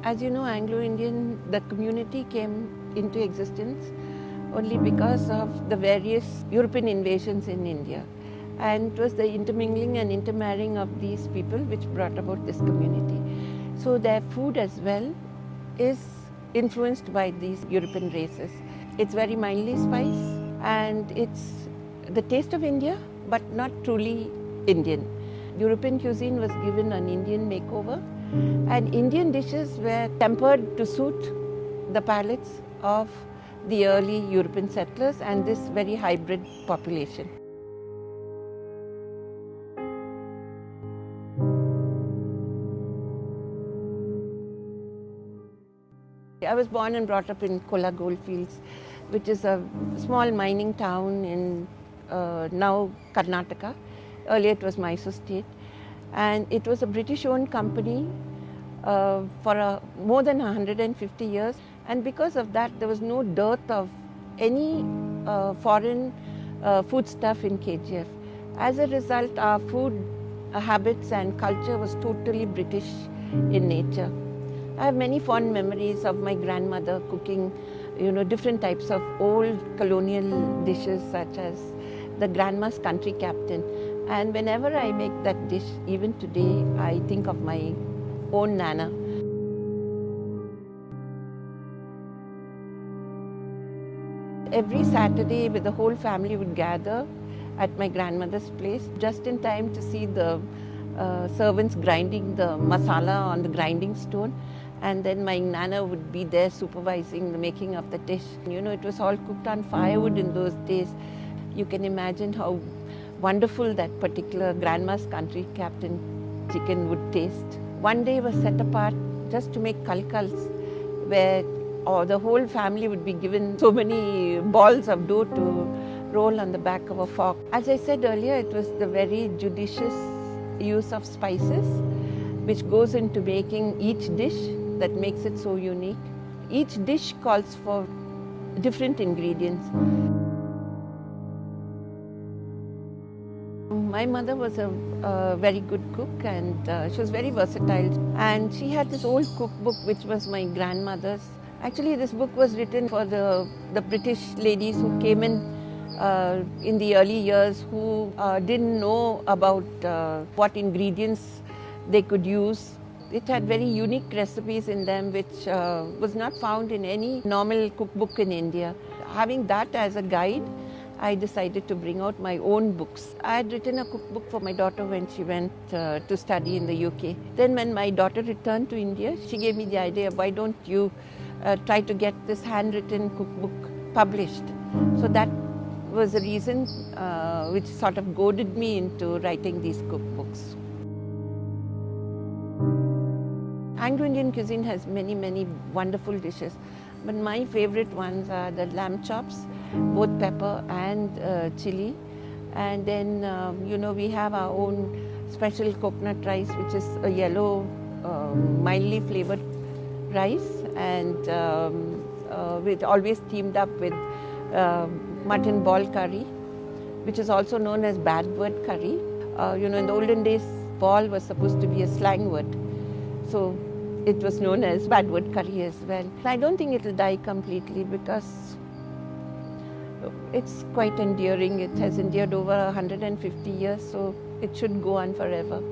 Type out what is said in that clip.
As you know, Anglo-Indian, the community came into existence only because of the various European invasions in India. And it was the intermingling and intermarrying of these people which brought about this community. So their food as well is influenced by these European races. It's very mildly spiced and it's the taste of India, but not truly Indian. European cuisine was given an Indian makeover, and Indian dishes were tempered to suit the palates of the early European settlers and this very hybrid population. I was born and brought up in Kola Goldfields, which is a small mining town in now Karnataka. Earlier it was Mysore state. And it was a British-owned company for more than 150 years. And because of that, there was no dearth of any foreign foodstuff in KGF. As a result, our food habits and culture was totally British in nature. I have many fond memories of my grandmother cooking, different types of old colonial dishes such as the grandma's country captain. And whenever I make that dish, even today, I think of my own Nana. Every Saturday, the whole family would gather at my grandmother's place, just in time to see the servants grinding the masala on the grinding stone. And then my Nana would be there supervising the making of the dish. It was all cooked on firewood in those days. You can imagine how wonderful that particular grandma's country captain chicken would taste. One day was set apart just to make kalkals, where the whole family would be given so many balls of dough to roll on the back of a fork. As I said earlier, it was the very judicious use of spices which goes into making each dish that makes it so unique. Each dish calls for different ingredients. My mother was a very good cook and she was very versatile. And she had this old cookbook which was my grandmother's. Actually, this book was written for the British ladies who came in the early years who didn't know about what ingredients they could use. It had very unique recipes in them which was not found in any normal cookbook in India. Having that as a guide, I decided to bring out my own books. I had written a cookbook for my daughter when she went to study in the UK. Then when my daughter returned to India, she gave me the idea, why don't you try to get this handwritten cookbook published? So that was the reason which sort of goaded me into writing these cookbooks. Anglo-Indian cuisine has many, many wonderful dishes, but my favorite ones are the lamb chops, both pepper and chili. And then, we have our own special coconut rice, which is a yellow, mildly flavored rice, and with always teamed up with mutton ball curry, which is also known as bad word curry. In the olden days, ball was supposed to be a slang word. So it was known as bad word curry as well. I don't think it will die completely because it's quite enduring. It has endured over 150 years, so it should go on forever.